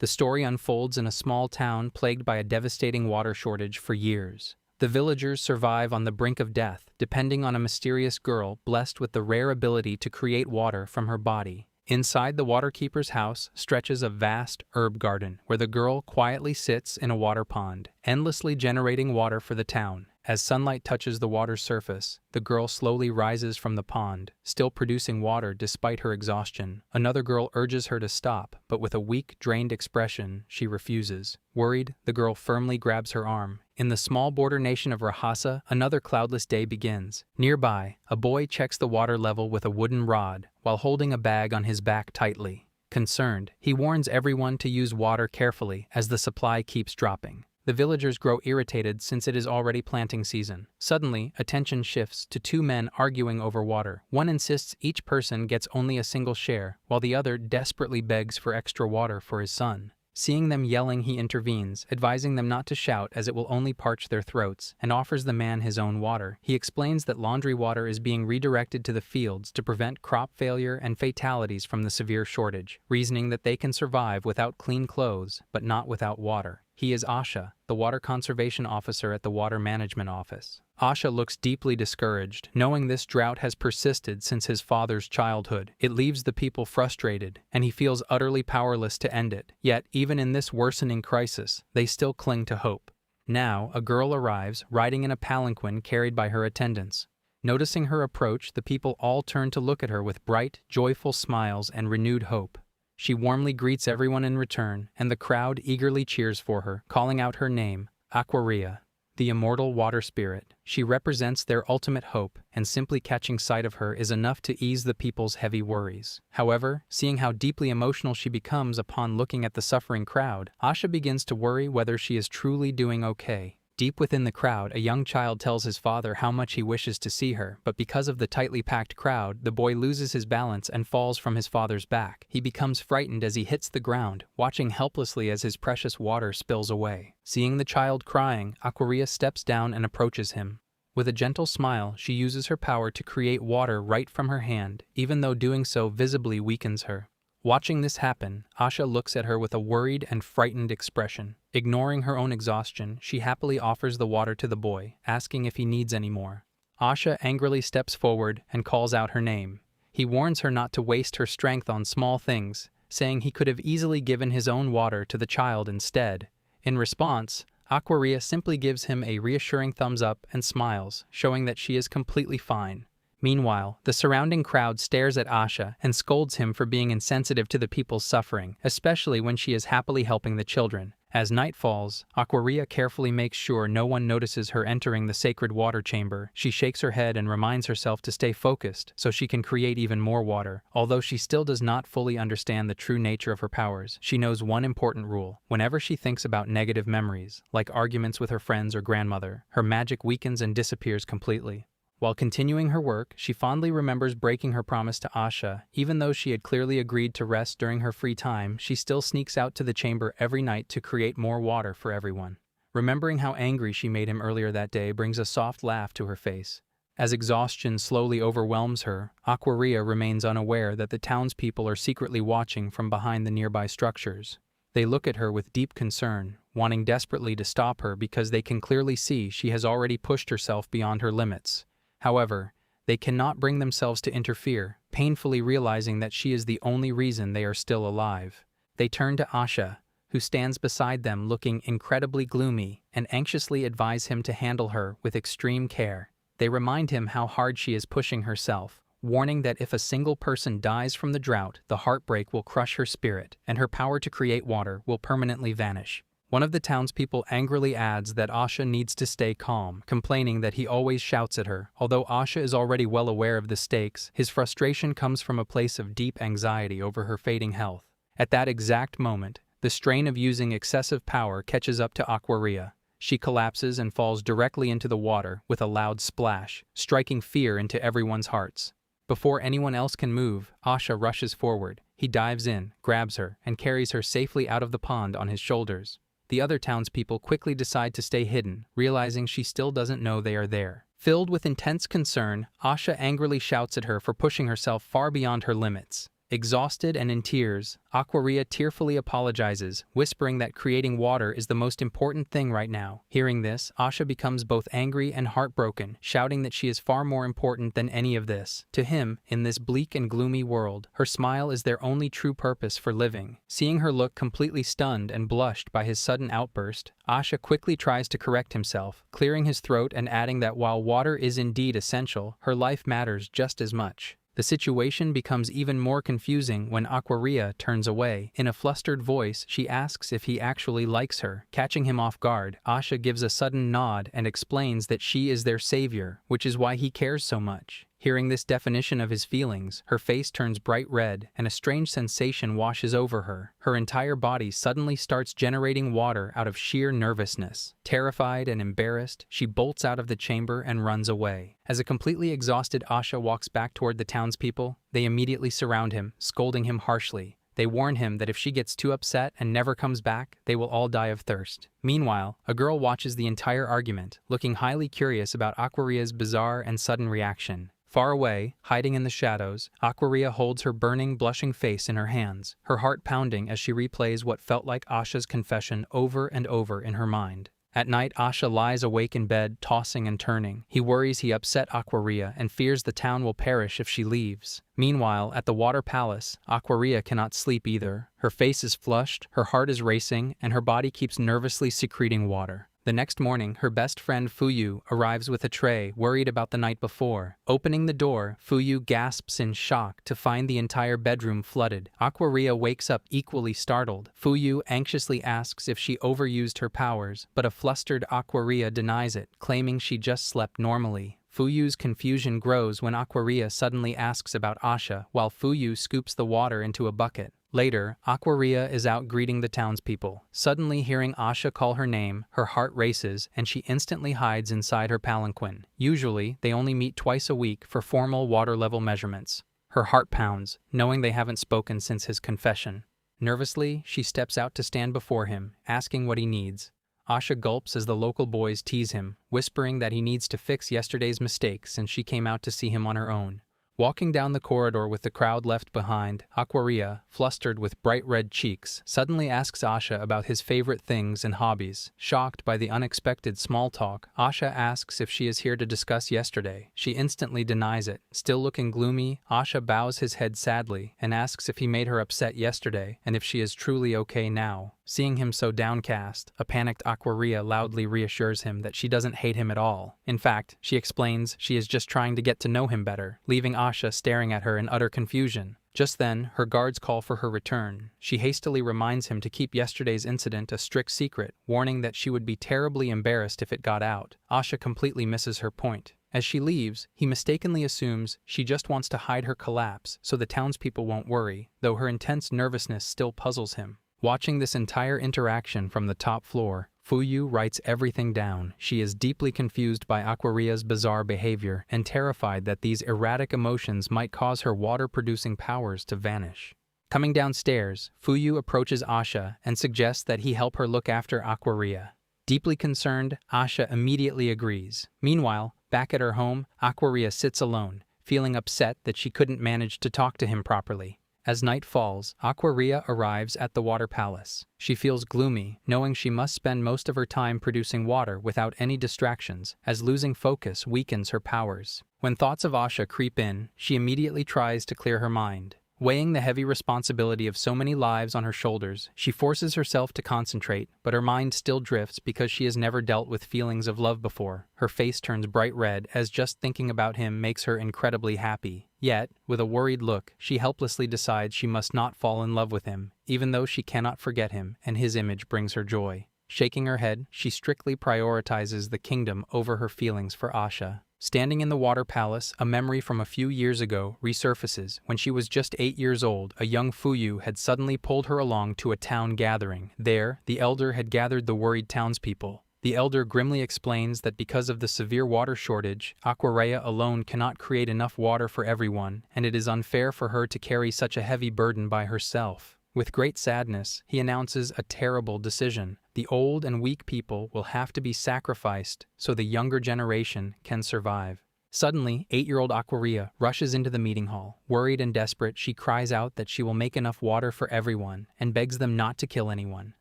The story unfolds in a small town plagued by a devastating water shortage for years. The villagers survive on the brink of death, depending on a mysterious girl blessed with the rare ability to create water from her body. Inside the waterkeeper's house stretches a vast herb garden where the girl quietly sits in a water pond, endlessly generating water for the town. As sunlight touches the water's surface, the girl slowly rises from the pond, still producing water despite her exhaustion. Another girl urges her to stop, but with a weak, drained expression, she refuses. Worried, the girl firmly grabs her arm. In the small border nation of Rajasa, another cloudless day begins. Nearby, a boy checks the water level with a wooden rod, while holding a bag on his back tightly. Concerned, he warns everyone to use water carefully as the supply keeps dropping. The villagers grow irritated since it is already planting season. Suddenly, attention shifts to two men arguing over water. One insists each person gets only a single share, while the other desperately begs for extra water for his son. Seeing them yelling, he intervenes, advising them not to shout as it will only parch their throats, and offers the man his own water. He explains that laundry water is being redirected to the fields to prevent crop failure and fatalities from the severe shortage, reasoning that they can survive without clean clothes, but not without water. He is Asha, the water conservation officer at the water management office. Asha looks deeply discouraged, knowing this drought has persisted since his father's childhood. It leaves the people frustrated, and he feels utterly powerless to end it. Yet, even in this worsening crisis, they still cling to hope. Now, a girl arrives, riding in a palanquin carried by her attendants. Noticing her approach, the people all turn to look at her with bright, joyful smiles and renewed hope. She warmly greets everyone in return, and the crowd eagerly cheers for her, calling out her name, Aquaria, the immortal water spirit. She represents their ultimate hope, and simply catching sight of her is enough to ease the people's heavy worries. However, seeing how deeply emotional she becomes upon looking at the suffering crowd, Asha begins to worry whether she is truly doing okay. Deep within the crowd, a young child tells his father how much he wishes to see her, but because of the tightly packed crowd, the boy loses his balance and falls from his father's back. He becomes frightened as he hits the ground, watching helplessly as his precious water spills away. Seeing the child crying, Aquaria steps down and approaches him. With a gentle smile, she uses her power to create water right from her hand, even though doing so visibly weakens her. Watching this happen, Asha looks at her with a worried and frightened expression. Ignoring her own exhaustion, she happily offers the water to the boy, asking if he needs any more. Asha angrily steps forward and calls out her name. He warns her not to waste her strength on small things, saying he could have easily given his own water to the child instead. In response, Aquaria simply gives him a reassuring thumbs up and smiles, showing that she is completely fine. Meanwhile, the surrounding crowd stares at Asha and scolds him for being insensitive to the people's suffering, especially when she is happily helping the children. As night falls, Aquaria carefully makes sure no one notices her entering the sacred water chamber. She shakes her head and reminds herself to stay focused so she can create even more water. Although she still does not fully understand the true nature of her powers, she knows one important rule. Whenever she thinks about negative memories, like arguments with her friends or grandmother, her magic weakens and disappears completely. While continuing her work, she fondly remembers breaking her promise to Asha. Even though she had clearly agreed to rest during her free time, she still sneaks out to the chamber every night to create more water for everyone. Remembering how angry she made him earlier that day brings a soft laugh to her face. As exhaustion slowly overwhelms her, Aquaria remains unaware that the townspeople are secretly watching from behind the nearby structures. They look at her with deep concern, wanting desperately to stop her because they can clearly see she has already pushed herself beyond her limits. However, they cannot bring themselves to interfere, painfully realizing that she is the only reason they are still alive. They turn to Asha, who stands beside them looking incredibly gloomy, and anxiously advise him to handle her with extreme care. They remind him how hard she is pushing herself, warning that if a single person dies from the drought, the heartbreak will crush her spirit, and her power to create water will permanently vanish. One of the townspeople angrily adds that Asha needs to stay calm, complaining that he always shouts at her. Although Asha is already well aware of the stakes, his frustration comes from a place of deep anxiety over her fading health. At that exact moment, the strain of using excessive power catches up to Aquaria. She collapses and falls directly into the water with a loud splash, striking fear into everyone's hearts. Before anyone else can move, Asha rushes forward. He dives in, grabs her, and carries her safely out of the pond on his shoulders. The other townspeople quickly decide to stay hidden, realizing she still doesn't know they are there. Filled with intense concern, Asha angrily shouts at her for pushing herself far beyond her limits. Exhausted and in tears, Aquaria tearfully apologizes, whispering that creating water is the most important thing right now. Hearing this, Asha becomes both angry and heartbroken, shouting that she is far more important than any of this. To him, in this bleak and gloomy world, her smile is their only true purpose for living. Seeing her look completely stunned and blushed by his sudden outburst, Asha quickly tries to correct himself, clearing his throat and adding that while water is indeed essential, her life matters just as much. The situation becomes even more confusing when Aquaria turns away. In a flustered voice, she asks if he actually likes her. Catching him off guard, Asha gives a sudden nod and explains that she is their savior, which is why he cares so much. Hearing this definition of his feelings, her face turns bright red and a strange sensation washes over her. Her entire body suddenly starts generating water out of sheer nervousness. Terrified and embarrassed, she bolts out of the chamber and runs away. As a completely exhausted Asha walks back toward the townspeople, they immediately surround him, scolding him harshly. They warn him that if she gets too upset and never comes back, they will all die of thirst. Meanwhile, a girl watches the entire argument, looking highly curious about Aquaria's bizarre and sudden reaction. Far away, hiding in the shadows, Aquaria holds her burning, blushing face in her hands, her heart pounding as she replays what felt like Asha's confession over and over in her mind. At night, Asha lies awake in bed, tossing and turning. He worries he upset Aquaria and fears the town will perish if she leaves. Meanwhile, at the water palace, Aquaria cannot sleep either. Her face is flushed, her heart is racing, and her body keeps nervously secreting water. The next morning, her best friend Fuyu arrives with a tray, worried about the night before. Opening the door, Fuyu gasps in shock to find the entire bedroom flooded. Aquaria wakes up equally startled. Fuyu anxiously asks if she overused her powers, but a flustered Aquaria denies it, claiming she just slept normally. Fuyu's confusion grows when Aquaria suddenly asks about Asha, while Fuyu scoops the water into a bucket. Later, Aquaria is out greeting the townspeople. Suddenly hearing Asha call her name, her heart races, and she instantly hides inside her palanquin. Usually, they only meet twice a week for formal water level measurements. Her heart pounds, knowing they haven't spoken since his confession. Nervously, she steps out to stand before him, asking what he needs. Asha gulps as the local boys tease him, whispering that he needs to fix yesterday's mistake since she came out to see him on her own. Walking down the corridor with the crowd left behind, Aquaria, flustered with bright red cheeks, suddenly asks Asha about his favorite things and hobbies. Shocked by the unexpected small talk, Asha asks if she is here to discuss yesterday. She instantly denies it. Still looking gloomy, Asha bows his head sadly and asks if he made her upset yesterday and if she is truly okay now. Seeing him so downcast, a panicked Aquaria loudly reassures him that she doesn't hate him at all. In fact, she explains she is just trying to get to know him better, leaving Asha staring at her in utter confusion. Just then, her guards call for her return. She hastily reminds him to keep yesterday's incident a strict secret, warning that she would be terribly embarrassed if it got out. Asha completely misses her point. As she leaves, he mistakenly assumes she just wants to hide her collapse so the townspeople won't worry, though her intense nervousness still puzzles him. Watching this entire interaction from the top floor, Fuyu writes everything down. She is deeply confused by Aquaria's bizarre behavior and terrified that these erratic emotions might cause her water-producing powers to vanish. Coming downstairs, Fuyu approaches Asha and suggests that he help her look after Aquaria. Deeply concerned, Asha immediately agrees. Meanwhile, back at her home, Aquaria sits alone, feeling upset that she couldn't manage to talk to him properly. As night falls, Aquaria arrives at the water palace. She feels gloomy, knowing she must spend most of her time producing water without any distractions, as losing focus weakens her powers. When thoughts of Asha creep in, she immediately tries to clear her mind. Weighing the heavy responsibility of so many lives on her shoulders, she forces herself to concentrate, but her mind still drifts because she has never dealt with feelings of love before. Her face turns bright red as just thinking about him makes her incredibly happy. Yet, with a worried look, she helplessly decides she must not fall in love with him, even though she cannot forget him and his image brings her joy. Shaking her head, she strictly prioritizes the kingdom over her feelings for Asha. Standing in the water palace, a memory from a few years ago resurfaces. When she was just 8 years old, a young Fuyu had suddenly pulled her along to a town gathering. There, the elder had gathered the worried townspeople. The elder grimly explains that because of the severe water shortage, Aquaria alone cannot create enough water for everyone, and it is unfair for her to carry such a heavy burden by herself. With great sadness, he announces a terrible decision. The old and weak people will have to be sacrificed so the younger generation can survive. Suddenly, 8-year-old Aquaria rushes into the meeting hall. Worried and desperate, she cries out that she will make enough water for everyone and begs them not to kill anyone.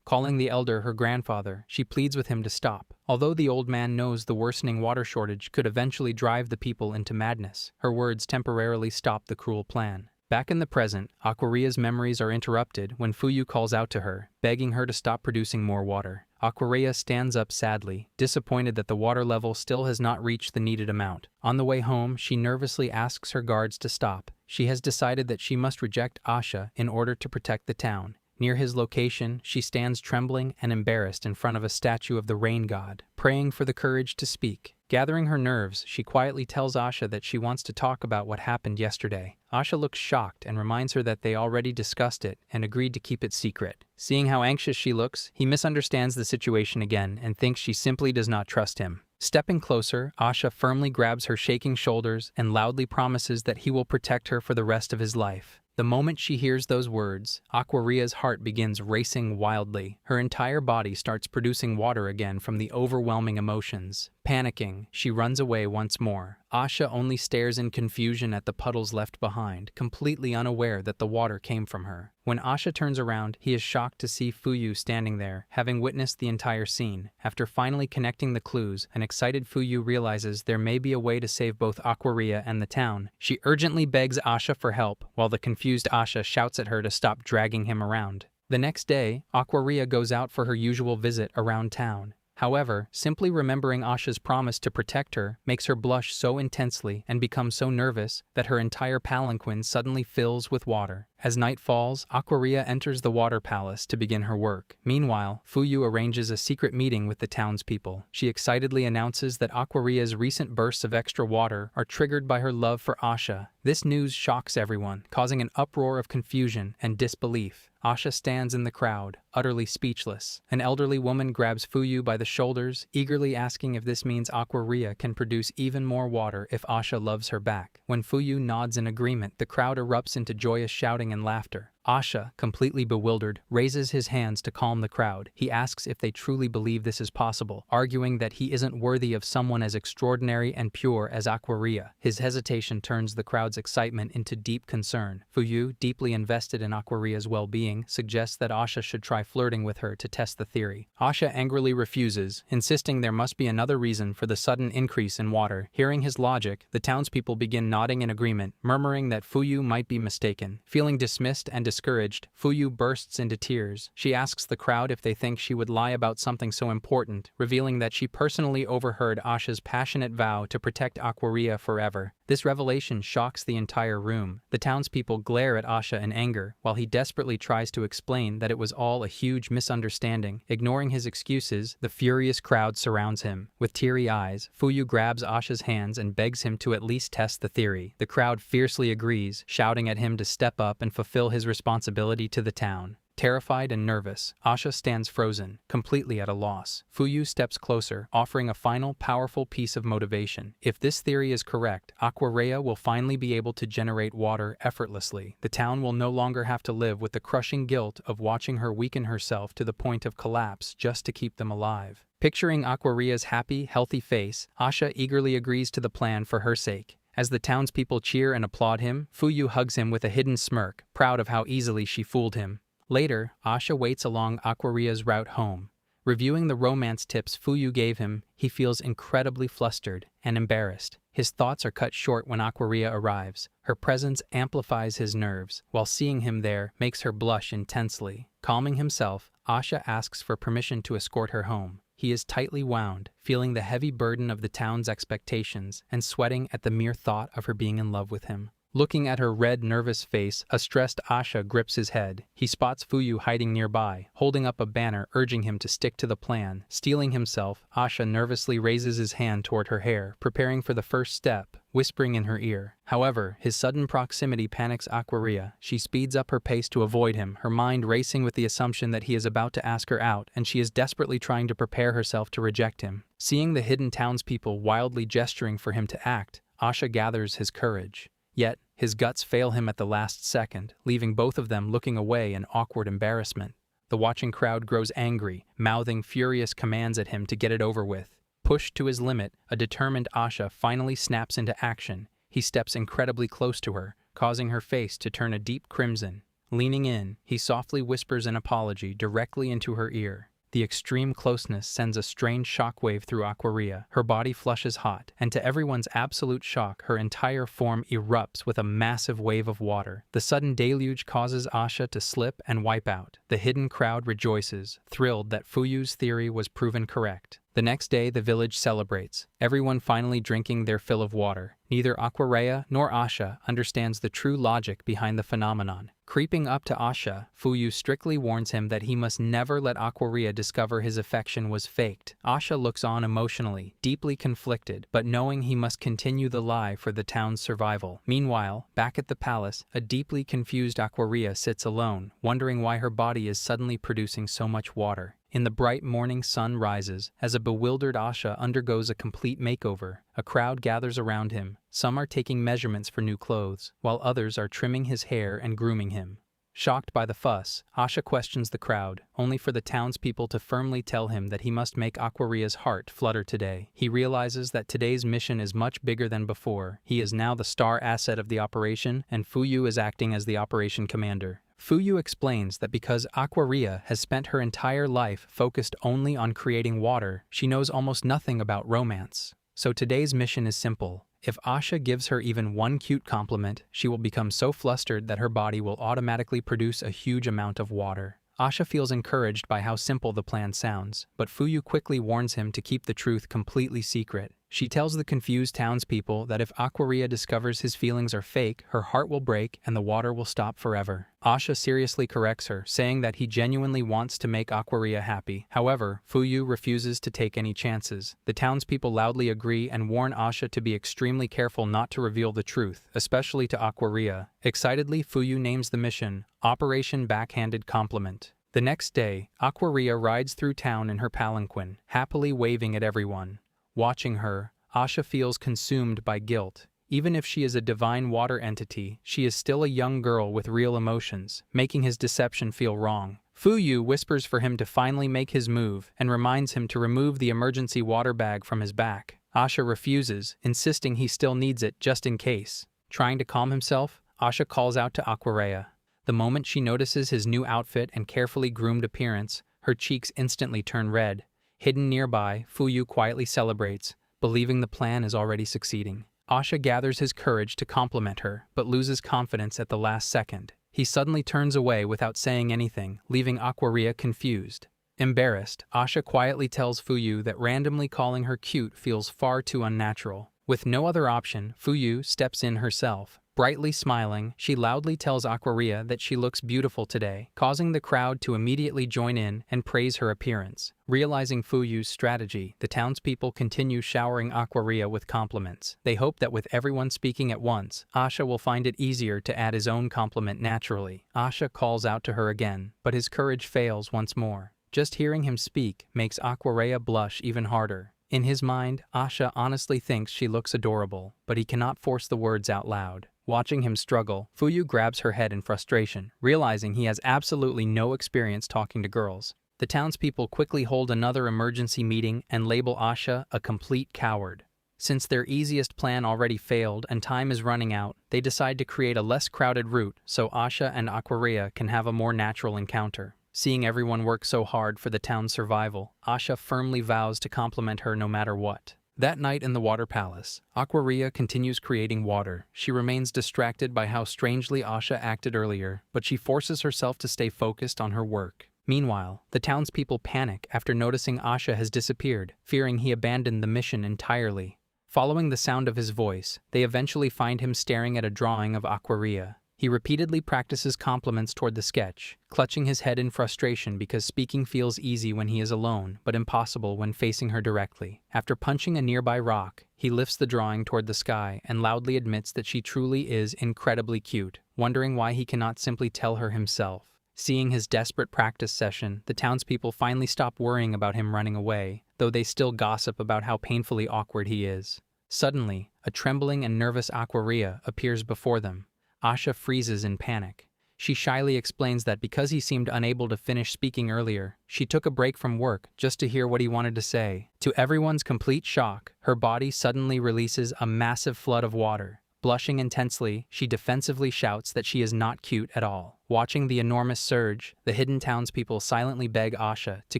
Calling the elder her grandfather, she pleads with him to stop. Although the old man knows the worsening water shortage could eventually drive the people into madness, her words temporarily stop the cruel plan. Back in the present, Aquaria's memories are interrupted when Fuyu calls out to her, begging her to stop producing more water. Aquaria stands up sadly, disappointed that the water level still has not reached the needed amount. On the way home, she nervously asks her guards to stop. She has decided that she must reject Asha in order to protect the town. Near his location, she stands trembling and embarrassed in front of a statue of the rain god, praying for the courage to speak. Gathering her nerves, she quietly tells Asha that she wants to talk about what happened yesterday. Asha looks shocked and reminds her that they already discussed it and agreed to keep it secret. Seeing how anxious she looks, he misunderstands the situation again and thinks she simply does not trust him. Stepping closer, Asha firmly grabs her shaking shoulders and loudly promises that he will protect her for the rest of his life. The moment she hears those words, Aquaria's heart begins racing wildly. Her entire body starts producing water again from the overwhelming emotions. Panicking, she runs away once more. Asha only stares in confusion at the puddles left behind, completely unaware that the water came from her. When Asha turns around, he is shocked to see Fuyu standing there, having witnessed the entire scene. After finally connecting the clues, an excited Fuyu realizes there may be a way to save both Aquaria and the town. She urgently begs Asha for help, while the confused Asha shouts at her to stop dragging him around. The next day, Aquaria goes out for her usual visit around town. However, simply remembering Asha's promise to protect her makes her blush so intensely and become so nervous that her entire palanquin suddenly fills with water. As night falls, Aquaria enters the water palace to begin her work. Meanwhile, Fuyu arranges a secret meeting with the townspeople. She excitedly announces that Aquaria's recent bursts of extra water are triggered by her love for Asha. This news shocks everyone, causing an uproar of confusion and disbelief. Asha stands in the crowd, utterly speechless. An elderly woman grabs Fuyu by the shoulders, eagerly asking if this means Aquaria can produce even more water if Asha loves her back. When Fuyu nods in agreement, the crowd erupts into joyous shouting and laughter. Asha, completely bewildered, raises his hands to calm the crowd. He asks if they truly believe this is possible, arguing that he isn't worthy of someone as extraordinary and pure as Aquaria. His hesitation turns the crowd's excitement into deep concern. Fuyu, deeply invested in Aquaria's well-being, suggests that Asha should try flirting with her to test the theory. Asha angrily refuses, insisting there must be another reason for the sudden increase in water. Hearing his logic, the townspeople begin nodding in agreement, murmuring that Fuyu might be mistaken. Feeling dismissed and discouraged, Fuyu bursts into tears. She asks the crowd if they think she would lie about something so important, revealing that she personally overheard Asha's passionate vow to protect Aquaria forever. This revelation shocks the entire room. The townspeople glare at Asha in anger, while he desperately tries to explain that it was all a huge misunderstanding. Ignoring his excuses, the furious crowd surrounds him. With teary eyes, Fuyu grabs Asha's hands and begs him to at least test the theory. The crowd fiercely agrees, shouting at him to step up and fulfill his responsibility to the town. Terrified and nervous, Asha stands frozen, completely at a loss. Fuyu steps closer, offering a final, powerful piece of motivation. If this theory is correct, Aquaria will finally be able to generate water effortlessly. The town will no longer have to live with the crushing guilt of watching her weaken herself to the point of collapse just to keep them alive. Picturing Aquaria's happy, healthy face, Asha eagerly agrees to the plan for her sake. As the townspeople cheer and applaud him, Fuyu hugs him with a hidden smirk, proud of how easily she fooled him. Later, Asha waits along Aquaria's route home. Reviewing the romance tips Fuyu gave him, he feels incredibly flustered and embarrassed. His thoughts are cut short when Aquaria arrives. Her presence amplifies his nerves, while seeing him there makes her blush intensely. Calming himself, Asha asks for permission to escort her home. He is tightly wound, feeling the heavy burden of the town's expectations and sweating at the mere thought of her being in love with him. Looking at her red, nervous face, a stressed Asha grips his head. He spots Fuyu hiding nearby, holding up a banner urging him to stick to the plan. Steeling himself, Asha nervously raises his hand toward her hair, preparing for the first step, whispering in her ear. However, his sudden proximity panics Aquaria. She speeds up her pace to avoid him, her mind racing with the assumption that he is about to ask her out, and she is desperately trying to prepare herself to reject him. Seeing the hidden townspeople wildly gesturing for him to act, Asha gathers his courage. Yet, his guts fail him at the last second, leaving both of them looking away in awkward embarrassment. The watching crowd grows angry, mouthing furious commands at him to get it over with. Pushed to his limit, a determined Asha finally snaps into action. He steps incredibly close to her, causing her face to turn a deep crimson. Leaning in, he softly whispers an apology directly into her ear. The extreme closeness sends a strange shockwave through Aquaria. Her body flushes hot, and to everyone's absolute shock, her entire form erupts with a massive wave of water. The sudden deluge causes Asha to slip and wipe out. The hidden crowd rejoices, thrilled that Fuyu's theory was proven correct. The next day, the village celebrates, everyone finally drinking their fill of water. Neither Aquaria nor Asha understands the true logic behind the phenomenon. Creeping up to Asha, Fuyu strictly warns him that he must never let Aquaria discover his affection was faked. Asha looks on emotionally, deeply conflicted, but knowing he must continue the lie for the town's survival. Meanwhile, back at the palace, a deeply confused Aquaria sits alone, wondering why her body is suddenly producing so much water. In the bright morning sun rises, as a bewildered Asha undergoes a complete makeover. A crowd gathers around him. Some are taking measurements for new clothes, while others are trimming his hair and grooming him. Shocked by the fuss, Asha questions the crowd, only for the townspeople to firmly tell him that he must make Aquaria's heart flutter today. He realizes that today's mission is much bigger than before. He is now the star asset of the operation, and Fuyu is acting as the operation commander. Fuyu explains that because Aquaria has spent her entire life focused only on creating water, she knows almost nothing about romance. So today's mission is simple. If Asha gives her even one cute compliment, she will become so flustered that her body will automatically produce a huge amount of water. Asha feels encouraged by how simple the plan sounds, but Fuyu quickly warns him to keep the truth completely secret. She tells the confused townspeople that if Aquaria discovers his feelings are fake, her heart will break and the water will stop forever. Asha seriously corrects her, saying that he genuinely wants to make Aquaria happy. However, Fuyu refuses to take any chances. The townspeople loudly agree and warn Asha to be extremely careful not to reveal the truth, especially to Aquaria. Excitedly, Fuyu names the mission, Operation Backhanded Compliment. The next day, Aquaria rides through town in her palanquin, happily waving at everyone. Watching her, Asha feels consumed by guilt. Even if she is a divine water entity, she is still a young girl with real emotions, making his deception feel wrong. Fuyu whispers for him to finally make his move and reminds him to remove the emergency water bag from his back. Asha refuses, insisting he still needs it just in case. Trying to calm himself, Asha calls out to Aquaria. The moment she notices his new outfit and carefully groomed appearance, her cheeks instantly turn red. Hidden nearby, Fuyu quietly celebrates, believing the plan is already succeeding. Asha gathers his courage to compliment her, but loses confidence at the last second. He suddenly turns away without saying anything, leaving Aquaria confused. Embarrassed, Asha quietly tells Fuyu that randomly calling her cute feels far too unnatural. With no other option, Fuyu steps in herself. Brightly smiling, she loudly tells Aquaria that she looks beautiful today, causing the crowd to immediately join in and praise her appearance. Realizing Fuyu's strategy, the townspeople continue showering Aquaria with compliments. They hope that with everyone speaking at once, Asha will find it easier to add his own compliment naturally. Asha calls out to her again, but his courage fails once more. Just hearing him speak makes Aquaria blush even harder. In his mind, Asha honestly thinks she looks adorable, but he cannot force the words out loud. Watching him struggle, Fuyu grabs her head in frustration, realizing he has absolutely no experience talking to girls. The townspeople quickly hold another emergency meeting and label Asha a complete coward. Since their easiest plan already failed and time is running out, they decide to create a less crowded route so Asha and Aquaria can have a more natural encounter. Seeing everyone work so hard for the town's survival, Asha firmly vows to compliment her no matter what. That night in the water palace, Aquaria continues creating water. She remains distracted by how strangely Asha acted earlier, but she forces herself to stay focused on her work. Meanwhile, the townspeople panic after noticing Asha has disappeared, fearing he abandoned the mission entirely. Following the sound of his voice, they eventually find him staring at a drawing of Aquaria. He repeatedly practices compliments toward the sketch, clutching his head in frustration because speaking feels easy when he is alone, but impossible when facing her directly. After punching a nearby rock, he lifts the drawing toward the sky and loudly admits that she truly is incredibly cute, wondering why he cannot simply tell her himself. Seeing his desperate practice session, the townspeople finally stop worrying about him running away, though they still gossip about how painfully awkward he is. Suddenly, a trembling and nervous Aquaria appears before them. Asha freezes in panic. She shyly explains that because he seemed unable to finish speaking earlier, she took a break from work just to hear what he wanted to say. To everyone's complete shock, her body suddenly releases a massive flood of water. Blushing intensely, she defensively shouts that she is not cute at all. Watching the enormous surge, the hidden townspeople silently beg Asha to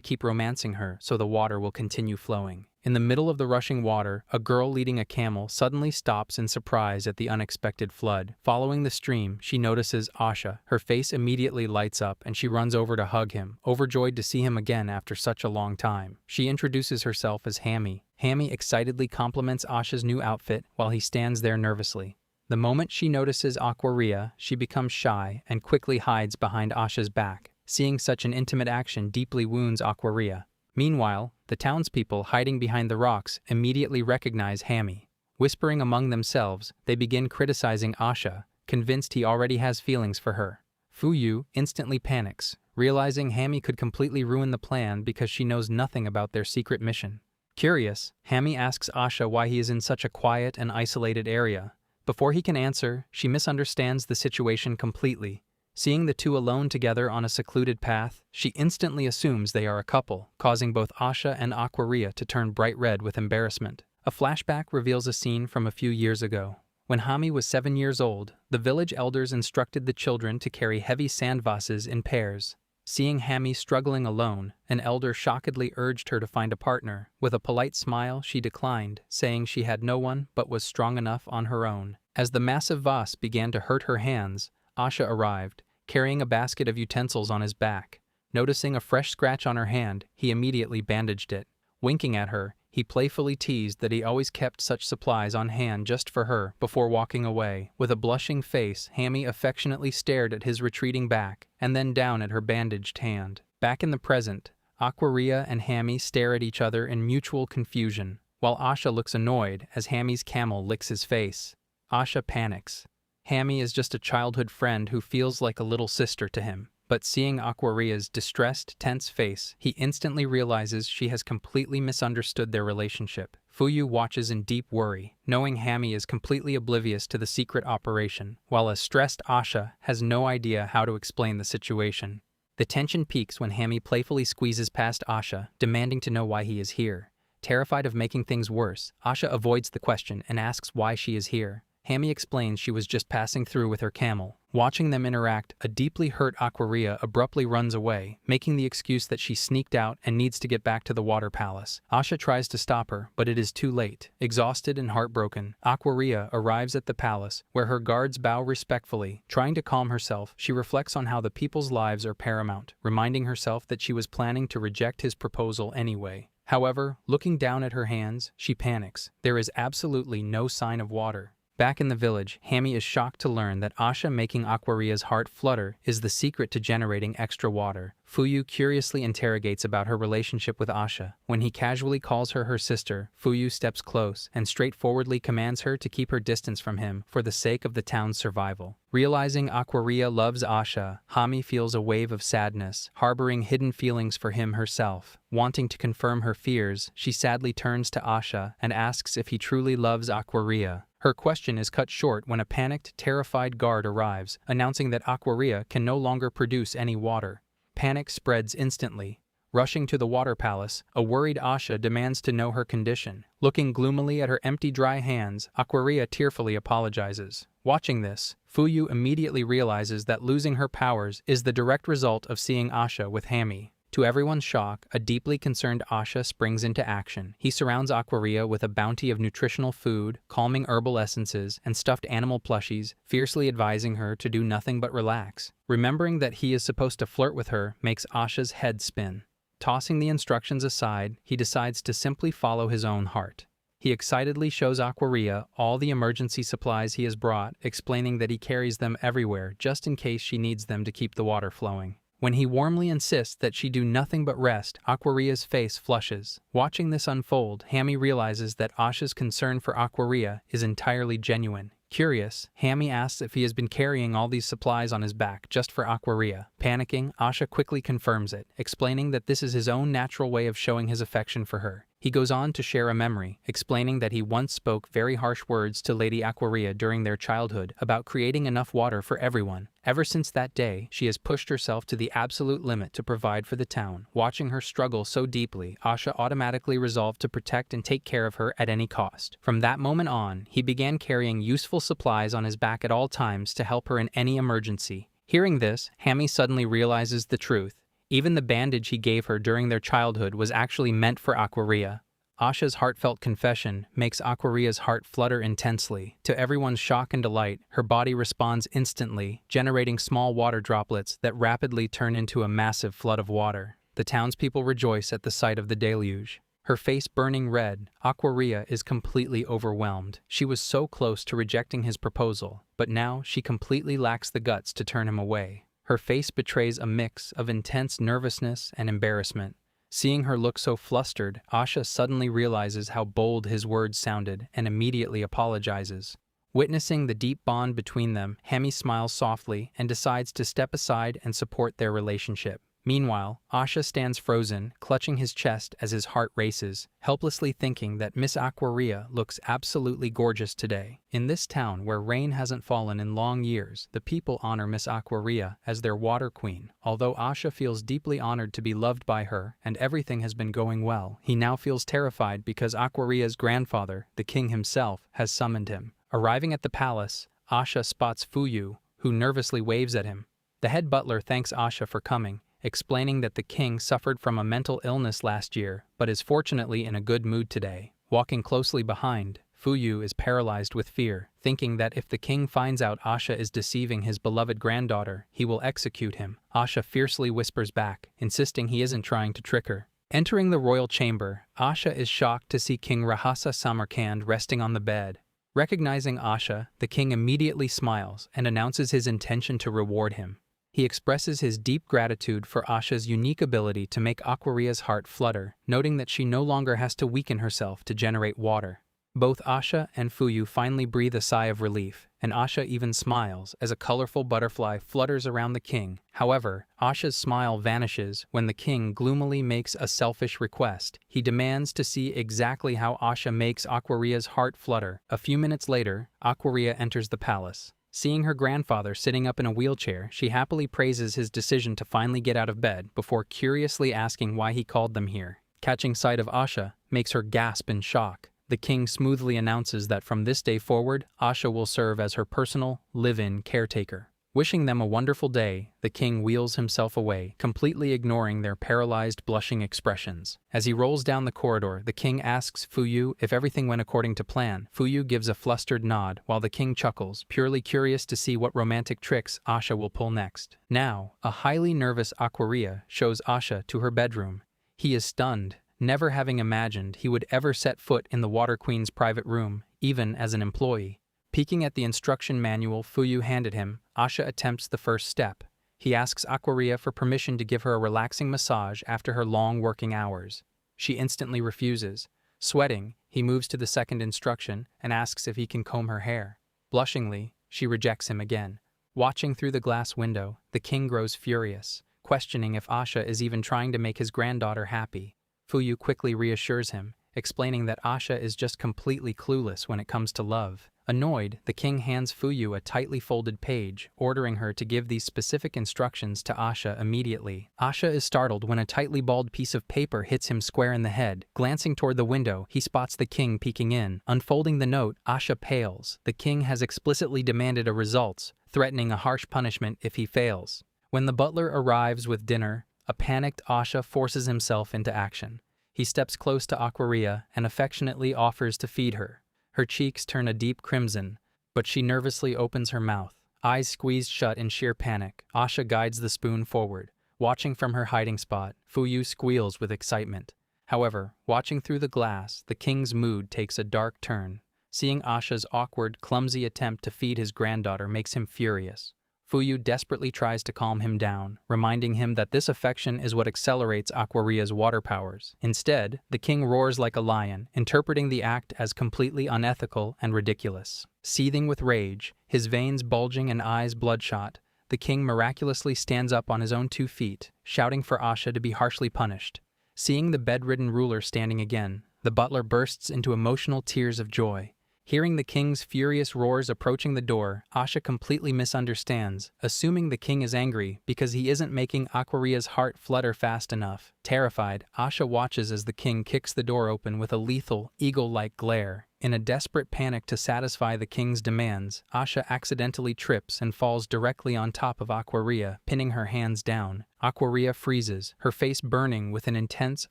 keep romancing her so the water will continue flowing. In the middle of the rushing water, a girl leading a camel suddenly stops in surprise at the unexpected flood. Following the stream, she notices Asha. Her face immediately lights up and she runs over to hug him, overjoyed to see him again after such a long time. She introduces herself as Hammy. Hammy excitedly compliments Asha's new outfit while he stands there nervously. The moment she notices Aquaria, she becomes shy and quickly hides behind Asha's back. Seeing such an intimate action deeply wounds Aquaria. Meanwhile, the townspeople hiding behind the rocks immediately recognize Hammy. Whispering among themselves, they begin criticizing Asha, convinced he already has feelings for her. Fuyu instantly panics, realizing Hammy could completely ruin the plan because she knows nothing about their secret mission. Curious, Hammy asks Asha why he is in such a quiet and isolated area. Before he can answer, she misunderstands the situation completely. Seeing the two alone together on a secluded path, she instantly assumes they are a couple, causing both Asha and Aquaria to turn bright red with embarrassment. A flashback reveals a scene from a few years ago. When Hami was 7 years old, the village elders instructed the children to carry heavy sand vases in pairs. Seeing Hami struggling alone, an elder shockedly urged her to find a partner. With a polite smile, she declined, saying she had no one but was strong enough on her own. As the massive vase began to hurt her hands, Asha arrived, carrying a basket of utensils on his back. Noticing a fresh scratch on her hand, he immediately bandaged it. Winking at her, he playfully teased that he always kept such supplies on hand just for her before walking away. With a blushing face, Hami affectionately stared at his retreating back and then down at her bandaged hand. Back in the present, Aquaria and Hami stare at each other in mutual confusion, while Asha looks annoyed as Hami's camel licks his face. Asha panics. Hami is just a childhood friend who feels like a little sister to him. But seeing Aquaria's distressed, tense face, he instantly realizes she has completely misunderstood their relationship. Fuyu watches in deep worry, knowing Hami is completely oblivious to the secret operation, while a stressed Asha has no idea how to explain the situation. The tension peaks when Hami playfully squeezes past Asha, demanding to know why he is here. Terrified of making things worse, Asha avoids the question and asks why she is here. Hami explains she was just passing through with her camel. Watching them interact, a deeply hurt Aquaria abruptly runs away, making the excuse that she sneaked out and needs to get back to the water palace. Asha tries to stop her, but it is too late. Exhausted and heartbroken, Aquaria arrives at the palace, where her guards bow respectfully. Trying to calm herself, she reflects on how the people's lives are paramount, reminding herself that she was planning to reject his proposal anyway. However, looking down at her hands, she panics. There is absolutely no sign of water. Back in the village, Hami is shocked to learn that Asha making Aquaria's heart flutter is the secret to generating extra water. Fuyu curiously interrogates about her relationship with Asha. When he casually calls her sister, Fuyu steps close and straightforwardly commands her to keep her distance from him for the sake of the town's survival. Realizing Aquaria loves Asha, Hami feels a wave of sadness, harboring hidden feelings for him herself. Wanting to confirm her fears, she sadly turns to Asha and asks if he truly loves Aquaria. Her question is cut short when a panicked, terrified guard arrives, announcing that Aquaria can no longer produce any water. Panic spreads instantly. Rushing to the water palace, a worried Asha demands to know her condition. Looking gloomily at her empty dry hands, Aquaria tearfully apologizes. Watching this, Fuyu immediately realizes that losing her powers is the direct result of seeing Asha with Hami. To everyone's shock, a deeply concerned Asha springs into action. He surrounds Aquaria with a bounty of nutritional food, calming herbal essences, and stuffed animal plushies, fiercely advising her to do nothing but relax. Remembering that he is supposed to flirt with her makes Asha's head spin. Tossing the instructions aside, he decides to simply follow his own heart. He excitedly shows Aquaria all the emergency supplies he has brought, explaining that he carries them everywhere just in case she needs them to keep the water flowing. When he warmly insists that she do nothing but rest, Aquaria's face flushes. Watching this unfold, Hami realizes that Asha's concern for Aquaria is entirely genuine. Curious, Hami asks if he has been carrying all these supplies on his back just for Aquaria. Panicking, Asha quickly confirms it, explaining that this is his own natural way of showing his affection for her. He goes on to share a memory, explaining that he once spoke very harsh words to Lady Aquaria during their childhood about creating enough water for everyone. Ever since that day, she has pushed herself to the absolute limit to provide for the town. Watching her struggle so deeply, Asha automatically resolved to protect and take care of her at any cost. From that moment on, he began carrying useful supplies on his back at all times to help her in any emergency. Hearing this, Hammy suddenly realizes the truth. Even the bandage he gave her during their childhood was actually meant for Aquaria. Asha's heartfelt confession makes Aquaria's heart flutter intensely. To everyone's shock and delight, her body responds instantly, generating small water droplets that rapidly turn into a massive flood of water. The townspeople rejoice at the sight of the deluge. Her face burning red, Aquaria is completely overwhelmed. She was so close to rejecting his proposal, but now she completely lacks the guts to turn him away. Her face betrays a mix of intense nervousness and embarrassment. Seeing her look so flustered, Asha suddenly realizes how bold his words sounded and immediately apologizes. Witnessing the deep bond between them, Hammy smiles softly and decides to step aside and support their relationship. Meanwhile, Asha stands frozen, clutching his chest as his heart races, helplessly thinking that Miss Aquaria looks absolutely gorgeous today. In this town where rain hasn't fallen in long years, the people honor Miss Aquaria as their water queen. Although Asha feels deeply honored to be loved by her and everything has been going well, he now feels terrified because Aquaria's grandfather, the king himself, has summoned him. Arriving at the palace, Asha spots Fuyu, who nervously waves at him. The head butler thanks Asha for coming, explaining that the king suffered from a mental illness last year, but is fortunately in a good mood today. Walking closely behind, Fuyu is paralyzed with fear, thinking that if the king finds out Asha is deceiving his beloved granddaughter, he will execute him. Asha fiercely whispers back, insisting he isn't trying to trick her. Entering the royal chamber, Asha is shocked to see King Rahasa Samarkand resting on the bed. Recognizing Asha, the king immediately smiles and announces his intention to reward him. He expresses his deep gratitude for Asha's unique ability to make Aquaria's heart flutter, noting that she no longer has to weaken herself to generate water. Both Asha and Fuyu finally breathe a sigh of relief, and Asha even smiles as a colorful butterfly flutters around the king. However, Asha's smile vanishes when the king gloomily makes a selfish request. He demands to see exactly how Asha makes Aquaria's heart flutter. A few minutes later, Aquaria enters the palace. Seeing her grandfather sitting up in a wheelchair, she happily praises his decision to finally get out of bed before curiously asking why he called them here. Catching sight of Asha makes her gasp in shock. The king smoothly announces that from this day forward, Asha will serve as her personal, live-in caretaker. Wishing them a wonderful day, the king wheels himself away, completely ignoring their paralyzed, blushing expressions. As he rolls down the corridor, the king asks Fuyu if everything went according to plan. Fuyu gives a flustered nod, while the king chuckles, purely curious to see what romantic tricks Asha will pull next. Now, a highly nervous Aquaria shows Asha to her bedroom. He is stunned, never having imagined he would ever set foot in the Water Queen's private room, even as an employee. Peeking at the instruction manual Fuyu handed him, Asha attempts the first step. He asks Aquaria for permission to give her a relaxing massage after her long working hours. She instantly refuses. Sweating, he moves to the second instruction and asks if he can comb her hair. Blushingly, she rejects him again. Watching through the glass window, the king grows furious, questioning if Asha is even trying to make his granddaughter happy. Fuyu quickly reassures him, explaining that Asha is just completely clueless when it comes to love. Annoyed, the king hands Fuyu a tightly folded page, ordering her to give these specific instructions to Asha immediately. Asha is startled when a tightly balled piece of paper hits him square in the head. Glancing toward the window, he spots the king peeking in. Unfolding the note, Asha pales. The king has explicitly demanded a results, threatening a harsh punishment if he fails. When the butler arrives with dinner, a panicked Asha forces himself into action. He steps close to Aquaria and affectionately offers to feed her. Her cheeks turn a deep crimson, but she nervously opens her mouth. Eyes squeezed shut in sheer panic, Asha guides the spoon forward. Watching from her hiding spot, Fuyu squeals with excitement. However, watching through the glass, the king's mood takes a dark turn. Seeing Asha's awkward, clumsy attempt to feed his granddaughter makes him furious. Fuyu desperately tries to calm him down, reminding him that this affection is what accelerates Aquaria's water powers. Instead, the king roars like a lion, interpreting the act as completely unethical and ridiculous. Seething with rage, his veins bulging and eyes bloodshot, the king miraculously stands up on his own 2 feet, shouting for Asha to be harshly punished. Seeing the bedridden ruler standing again, The butler bursts into emotional tears of joy. Hearing the king's furious roars approaching the door, Asha completely misunderstands, assuming the king is angry because he isn't making Aquaria's heart flutter fast enough. Terrified, Asha watches as the king kicks the door open with a lethal, eagle-like glare. In a desperate panic to satisfy the king's demands, Asha accidentally trips and falls directly on top of Aquaria, pinning her hands down. Aquaria freezes, her face burning with an intense,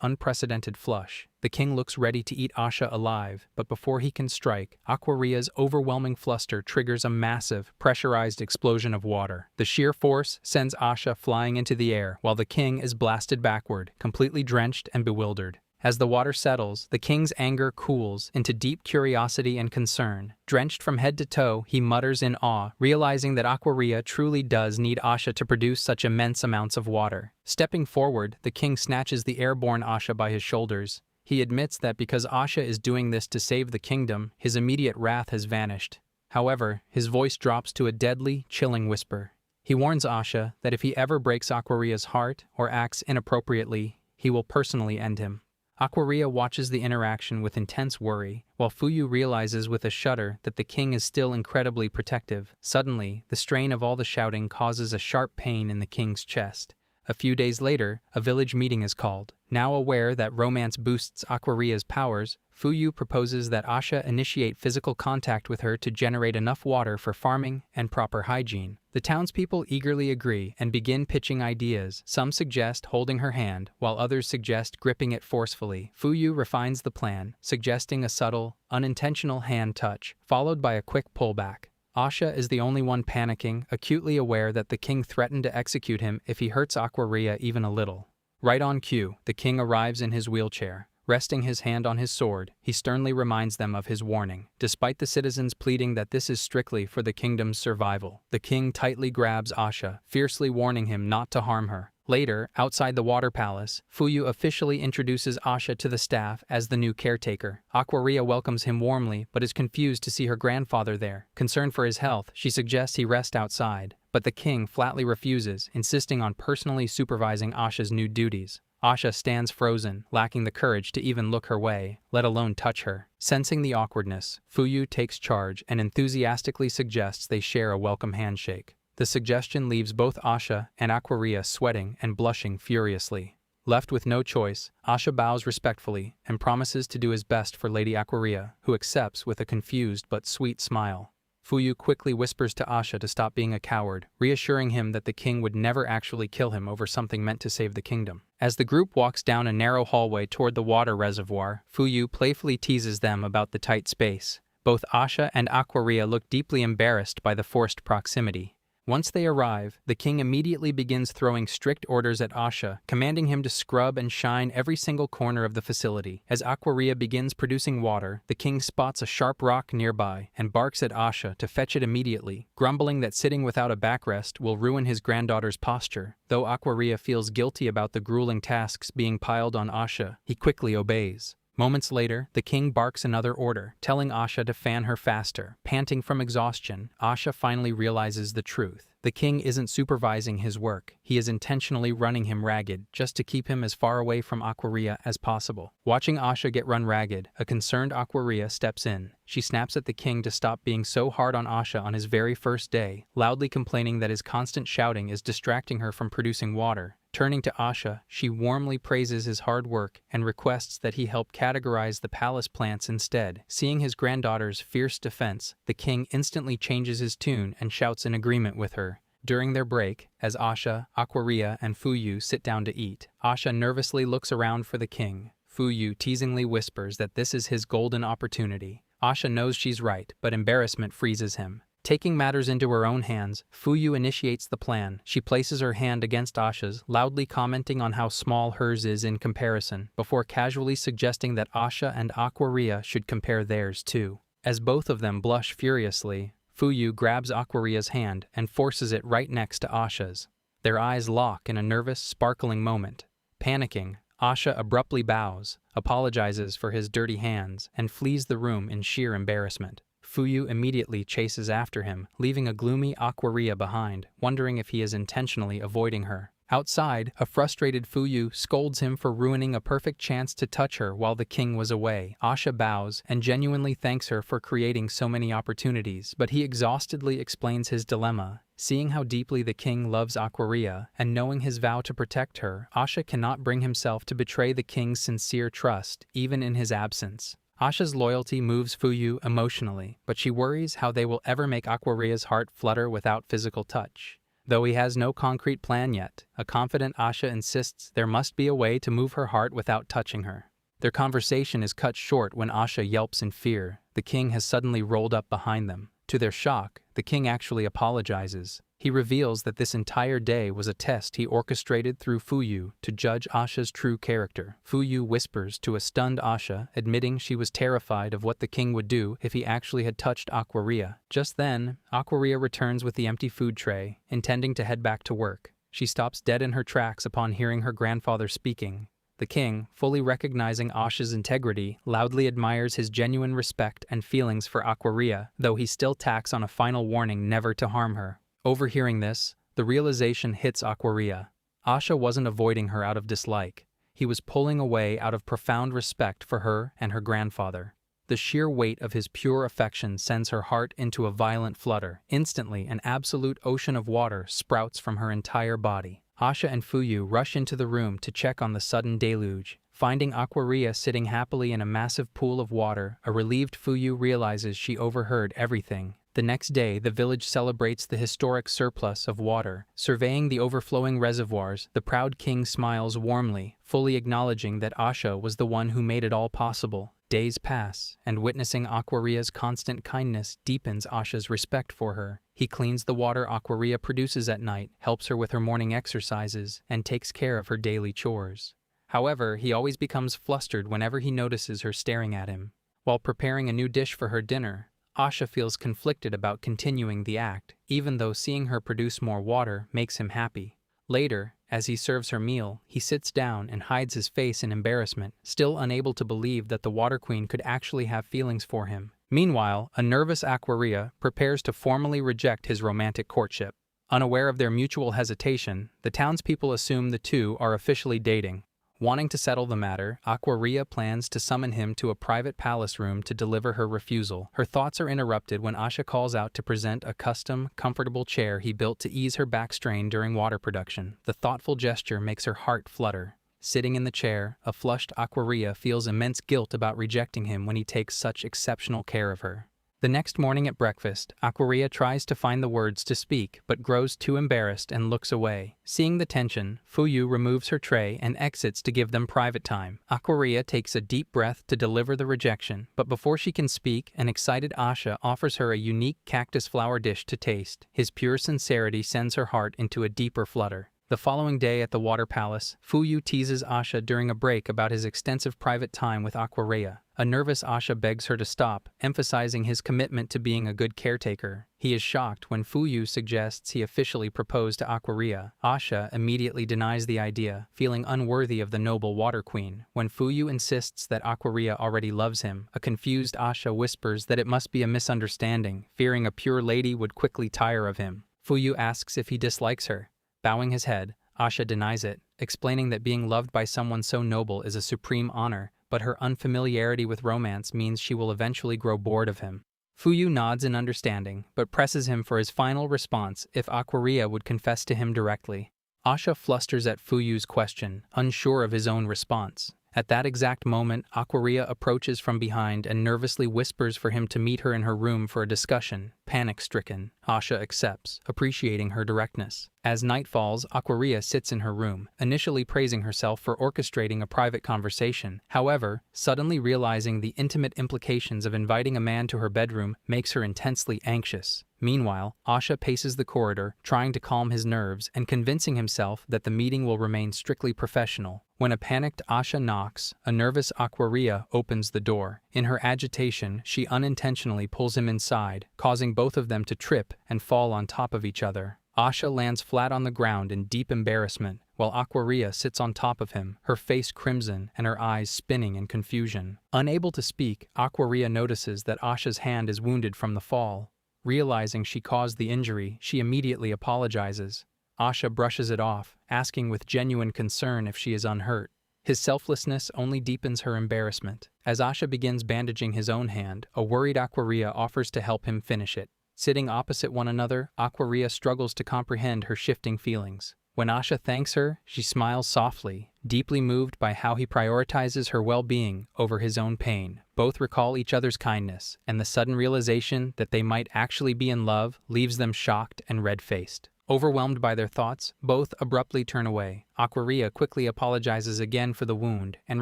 unprecedented flush. The king looks ready to eat Asha alive, but before he can strike, Aquaria's overwhelming fluster triggers a massive, pressurized explosion of water. The sheer force sends Asha flying into the air, while the king is blasted backward, completely drenched and bewildered. As the water settles, the king's anger cools into deep curiosity and concern. Drenched from head to toe, he mutters in awe, realizing that Aquaria truly does need Asha to produce such immense amounts of water. Stepping forward, the king snatches the airborne Asha by his shoulders. He admits that because Asha is doing this to save the kingdom, his immediate wrath has vanished. However, his voice drops to a deadly, chilling whisper. He warns Asha that if he ever breaks Aquaria's heart or acts inappropriately, he will personally end him. Aquaria watches the interaction with intense worry, while Fuyu realizes with a shudder that the king is still incredibly protective. Suddenly, the strain of all the shouting causes a sharp pain in the king's chest. A few days later, a village meeting is called. Now aware that romance boosts Aquaria's powers, Fuyu proposes that Asha initiate physical contact with her to generate enough water for farming and proper hygiene. The townspeople eagerly agree and begin pitching ideas. Some suggest holding her hand, while others suggest gripping it forcefully. Fuyu refines the plan, suggesting a subtle, unintentional hand touch, followed by a quick pullback. Asha is the only one panicking, acutely aware that the king threatened to execute him if he hurts Aquaria even a little. Right on cue, the king arrives in his wheelchair. Resting his hand on his sword, he sternly reminds them of his warning. Despite the citizens pleading that this is strictly for the kingdom's survival, the king tightly grabs Asha, fiercely warning him not to harm her. Later, outside the water palace, Fuyu officially introduces Asha to the staff as the new caretaker. Aquaria welcomes him warmly, but is confused to see her grandfather there. Concerned for his health, she suggests he rest outside, but the king flatly refuses, insisting on personally supervising Asha's new duties. Asha stands frozen, lacking the courage to even look her way, let alone touch her. Sensing the awkwardness, Fuyu takes charge and enthusiastically suggests they share a welcome handshake. The suggestion leaves both Asha and Aquaria sweating and blushing furiously. Left with no choice, Asha bows respectfully and promises to do his best for Lady Aquaria, who accepts with a confused but sweet smile. Fuyu quickly whispers to Asha to stop being a coward, reassuring him that the king would never actually kill him over something meant to save the kingdom. As the group walks down a narrow hallway toward the water reservoir, Fuyu playfully teases them about the tight space. Both Asha and Aquaria look deeply embarrassed by the forced proximity. Once they arrive, the king immediately begins throwing strict orders at Asha, commanding him to scrub and shine every single corner of the facility. As Aquaria begins producing water, the king spots a sharp rock nearby and barks at Asha to fetch it immediately, grumbling that sitting without a backrest will ruin his granddaughter's posture. Though Aquaria feels guilty about the grueling tasks being piled on Asha, he quickly obeys. Moments later, the king barks another order, telling Asha to fan her faster. Panting from exhaustion, Asha finally realizes the truth. The king isn't supervising his work. He is intentionally running him ragged, just to keep him as far away from Aquaria as possible. Watching Asha get run ragged, a concerned Aquaria steps in. She snaps at the king to stop being so hard on Asha on his very first day, loudly complaining that his constant shouting is distracting her from producing water. Turning to Asha, she warmly praises his hard work and requests that he help categorize the palace plants instead. Seeing his granddaughter's fierce defense, the king instantly changes his tune and shouts in agreement with her. During their break, as Asha, Aquaria, and Fuyu sit down to eat, Asha nervously looks around for the king. Fuyu teasingly whispers that this is his golden opportunity. Asha knows she's right, but embarrassment freezes him. Taking matters into her own hands, Fuyu initiates the plan. She places her hand against Asha's, loudly commenting on how small hers is in comparison, before casually suggesting that Asha and Aquaria should compare theirs too. As both of them blush furiously, Fuyu grabs Aquaria's hand and forces it right next to Asha's. Their eyes lock in a nervous, sparkling moment. Panicking, Asha abruptly bows, apologizes for his dirty hands, and flees the room in sheer embarrassment. Fuyu immediately chases after him, leaving a gloomy Aquaria behind, wondering if he is intentionally avoiding her. Outside, a frustrated Fuyu scolds him for ruining a perfect chance to touch her while the king was away. Asha bows and genuinely thanks her for creating so many opportunities, but he exhaustedly explains his dilemma. Seeing how deeply the king loves Aquaria and knowing his vow to protect her, Asha cannot bring himself to betray the king's sincere trust, even in his absence. Asha's loyalty moves Fuyu emotionally, but she worries how they will ever make Aquaria's heart flutter without physical touch. Though he has no concrete plan yet, a confident Asha insists there must be a way to move her heart without touching her. Their conversation is cut short when Asha yelps in fear. The king has suddenly rolled up behind them. To their shock, the king actually apologizes. He reveals that this entire day was a test he orchestrated through Fuyu to judge Asha's true character. Fuyu whispers to a stunned Asha, admitting she was terrified of what the king would do if he actually had touched Aquaria. Just then, Aquaria returns with the empty food tray, intending to head back to work. She stops dead in her tracks upon hearing her grandfather speaking. The king, fully recognizing Asha's integrity, loudly admires his genuine respect and feelings for Aquaria, though he still tacks on a final warning never to harm her. Overhearing this, the realization hits Aquaria. Asha wasn't avoiding her out of dislike. He was pulling away out of profound respect for her and her grandfather. The sheer weight of his pure affection sends her heart into a violent flutter. Instantly, an absolute ocean of water sprouts from her entire body. Asha and Fuyu rush into the room to check on the sudden deluge. Finding Aquaria sitting happily in a massive pool of water, a relieved Fuyu realizes she overheard everything. The next day, the village celebrates the historic surplus of water. Surveying the overflowing reservoirs, the proud king smiles warmly, fully acknowledging that Asha was the one who made it all possible. Days pass, and witnessing Aquaria's constant kindness deepens Asha's respect for her. He cleans the water Aquaria produces at night, helps her with her morning exercises, and takes care of her daily chores. However, he always becomes flustered whenever he notices her staring at him. While preparing a new dish for her dinner, Asha feels conflicted about continuing the act, even though seeing her produce more water makes him happy. Later, as he serves her meal, he sits down and hides his face in embarrassment, still unable to believe that the Water Queen could actually have feelings for him. Meanwhile, a nervous Aquaria prepares to formally reject his romantic courtship. Unaware of their mutual hesitation, the townspeople assume the two are officially dating. Wanting to settle the matter, Aquaria plans to summon him to a private palace room to deliver her refusal. Her thoughts are interrupted when Asha calls out to present a custom, comfortable chair he built to ease her back strain during water production. The thoughtful gesture makes her heart flutter. Sitting in the chair, a flushed Aquaria feels immense guilt about rejecting him when he takes such exceptional care of her. The next morning at breakfast, Aquaria tries to find the words to speak, but grows too embarrassed and looks away. Seeing the tension, Fuyu removes her tray and exits to give them private time. Aquaria takes a deep breath to deliver the rejection, but before she can speak, an excited Asha offers her a unique cactus flower dish to taste. His pure sincerity sends her heart into a deeper flutter. The following day at the Water Palace, Fuyu teases Asha during a break about his extensive private time with Aquaria. A nervous Asha begs her to stop, emphasizing his commitment to being a good caretaker. He is shocked when Fuyu suggests he officially propose to Aquaria. Asha immediately denies the idea, feeling unworthy of the noble Water Queen. When Fuyu insists that Aquaria already loves him, a confused Asha whispers that it must be a misunderstanding, fearing a pure lady would quickly tire of him. Fuyu asks if he dislikes her. Bowing his head, Asha denies it, explaining that being loved by someone so noble is a supreme honor, but her unfamiliarity with romance means she will eventually grow bored of him. Fuyu nods in understanding, but presses him for his final response if Aquaria would confess to him directly. Asha flusters at Fuyu's question, unsure of his own response. At that exact moment, Aquaria approaches from behind and nervously whispers for him to meet her in her room for a discussion. Panic-stricken, Asha accepts, appreciating her directness. As night falls, Aquaria sits in her room, initially praising herself for orchestrating a private conversation. However, suddenly realizing the intimate implications of inviting a man to her bedroom makes her intensely anxious. Meanwhile, Asha paces the corridor, trying to calm his nerves and convincing himself that the meeting will remain strictly professional. When a panicked Asha knocks, a nervous Aquaria opens the door. In her agitation, she unintentionally pulls him inside, causing both of them to trip and fall on top of each other. Asha lands flat on the ground in deep embarrassment, while Aquaria sits on top of him, her face crimson and her eyes spinning in confusion. Unable to speak, Aquaria notices that Asha's hand is wounded from the fall. Realizing she caused the injury, she immediately apologizes. Asha brushes it off, asking with genuine concern if she is unhurt. His selflessness only deepens her embarrassment. As Asha begins bandaging his own hand, a worried Aquaria offers to help him finish it. Sitting opposite one another, Aquaria struggles to comprehend her shifting feelings. When Asha thanks her, she smiles softly, deeply moved by how he prioritizes her well-being over his own pain. Both recall each other's kindness, and the sudden realization that they might actually be in love leaves them shocked and red-faced. Overwhelmed by their thoughts, both abruptly turn away. Aquaria quickly apologizes again for the wound and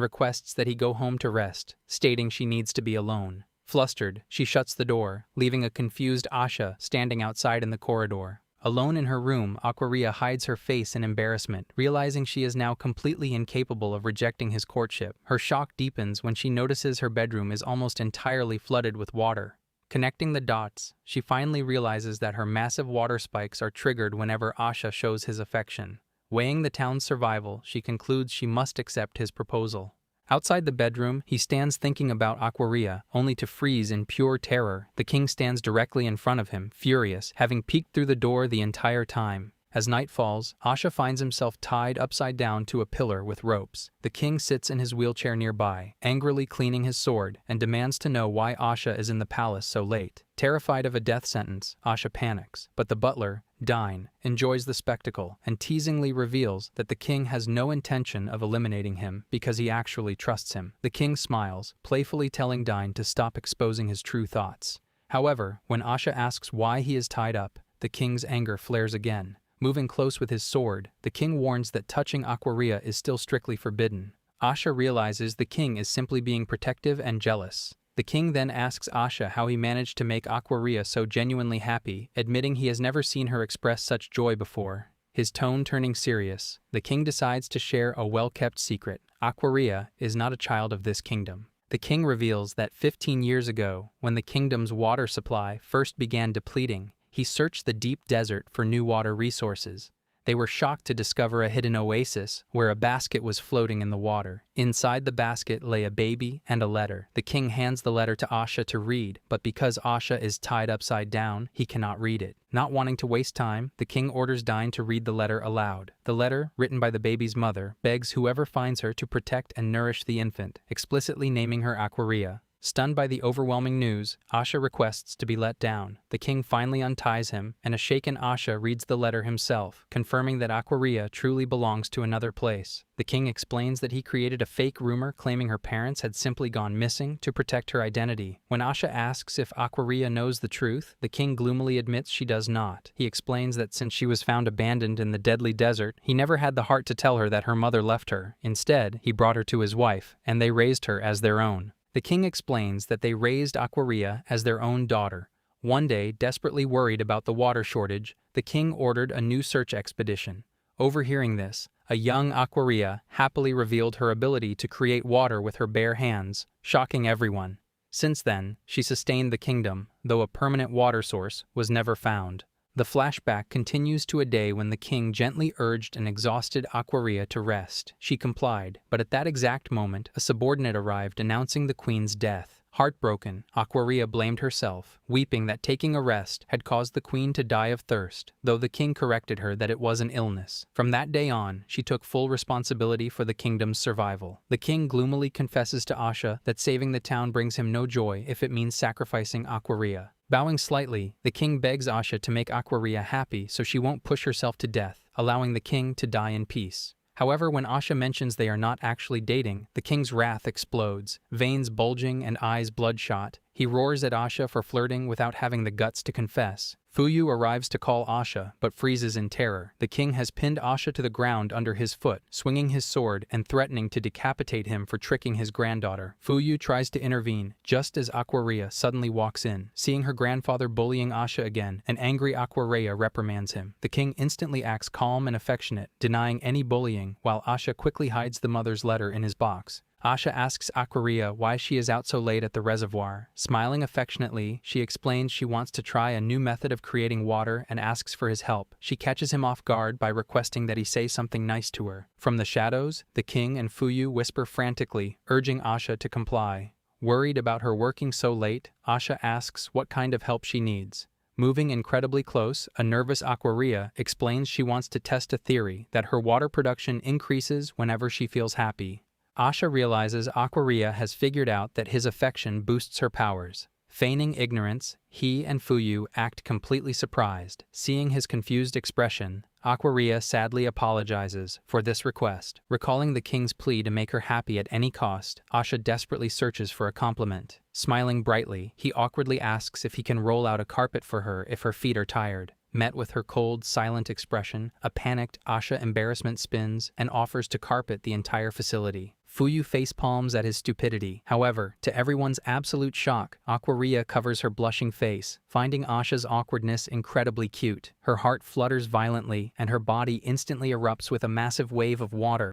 requests that he go home to rest, stating she needs to be alone. Flustered, she shuts the door, leaving a confused Asha standing outside in the corridor. Alone in her room, Aquaria hides her face in embarrassment, realizing she is now completely incapable of rejecting his courtship. Her shock deepens when she notices her bedroom is almost entirely flooded with water. Connecting the dots, she finally realizes that her massive water spikes are triggered whenever Asha shows his affection. Weighing the town's survival, she concludes she must accept his proposal. Outside the bedroom, he stands thinking about Aquaria, only to freeze in pure terror. The king stands directly in front of him, furious, having peeked through the door the entire time. As night falls, Asha finds himself tied upside down to a pillar with ropes. The king sits in his wheelchair nearby, angrily cleaning his sword, and demands to know why Asha is in the palace so late. Terrified of a death sentence, Asha panics, but the butler, Undine, enjoys the spectacle and teasingly reveals that the king has no intention of eliminating him because he actually trusts him. The king smiles, playfully telling Undine to stop exposing his true thoughts. However, when Asha asks why he is tied up, the king's anger flares again. Moving close with his sword, the king warns that touching Aquaria is still strictly forbidden. Asha realizes the king is simply being protective and jealous. The king then asks Asha how he managed to make Aquaria so genuinely happy, admitting he has never seen her express such joy before. His tone turning serious, the king decides to share a well-kept secret. Aquaria is not a child of this kingdom. The king reveals that 15 years ago, when the kingdom's water supply first began depleting, he searched the deep desert for new water resources. They were shocked to discover a hidden oasis where a basket was floating in the water. Inside the basket lay a baby and a letter. The king hands the letter to Asha to read, but because Asha is tied upside down, he cannot read it. Not wanting to waste time, the king orders Undine to read the letter aloud. The letter, written by the baby's mother, begs whoever finds her to protect and nourish the infant, explicitly naming her Aquaria. Stunned by the overwhelming news, Asha requests to be let down. The king finally unties him, and a shaken Asha reads the letter himself, confirming that Aquaria truly belongs to another place. The king explains that he created a fake rumor claiming her parents had simply gone missing to protect her identity. When Asha asks if Aquaria knows the truth, the king gloomily admits she does not. He explains that since she was found abandoned in the deadly desert, he never had the heart to tell her that her mother left her. Instead, he brought her to his wife, and they raised her as their own. The king explains that they raised Aquaria as their own daughter. One day, desperately worried about the water shortage, the king ordered a new search expedition. Overhearing this, a young Aquaria happily revealed her ability to create water with her bare hands, shocking everyone. Since then, she sustained the kingdom, though a permanent water source was never found. The flashback continues to a day when the king gently urged an exhausted Aquaria to rest. She complied, but at that exact moment, a subordinate arrived announcing the queen's death. Heartbroken, Aquaria blamed herself, weeping that taking a rest had caused the queen to die of thirst, though the king corrected her that it was an illness. From that day on, she took full responsibility for the kingdom's survival. The king gloomily confesses to Asha that saving the town brings him no joy if it means sacrificing Aquaria. Bowing slightly, the king begs Asha to make Aquaria happy so she won't push herself to death, allowing the king to die in peace. However, when Asha mentions they are not actually dating, the king's wrath explodes, veins bulging and eyes bloodshot. He roars at Asha for flirting without having the guts to confess. Fuyu arrives to call Asha, but freezes in terror. The king has pinned Asha to the ground under his foot, swinging his sword and threatening to decapitate him for tricking his granddaughter. Fuyu tries to intervene, just as Aquaria suddenly walks in. Seeing her grandfather bullying Asha again, an angry Aquaria reprimands him. The king instantly acts calm and affectionate, denying any bullying, while Asha quickly hides the mother's letter in his box. Asha asks Aquaria why she is out so late at the reservoir. Smiling affectionately, she explains she wants to try a new method of creating water and asks for his help. She catches him off guard by requesting that he say something nice to her. From the shadows, the king and Fuyu whisper frantically, urging Asha to comply. Worried about her working so late, Asha asks what kind of help she needs. Moving incredibly close, a nervous Aquaria explains she wants to test a theory that her water production increases whenever she feels happy. Asha realizes Aquaria has figured out that his affection boosts her powers. Feigning ignorance, he and Fuyu act completely surprised. Seeing his confused expression, Aquaria sadly apologizes for this request. Recalling the king's plea to make her happy at any cost, Asha desperately searches for a compliment. Smiling brightly, he awkwardly asks if he can roll out a carpet for her if her feet are tired. Met with her cold, silent expression, a panicked Asha embarrassment spins and offers to carpet the entire facility. Fuyu facepalms at his stupidity. However, to everyone's absolute shock, Aquaria covers her blushing face, finding Asha's awkwardness incredibly cute. Her heart flutters violently, and her body instantly erupts with a massive wave of water.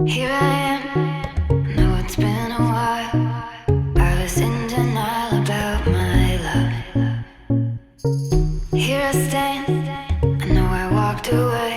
Here I am, know it's been a while. I was in denial about my love. Here I stand, I know I walked away.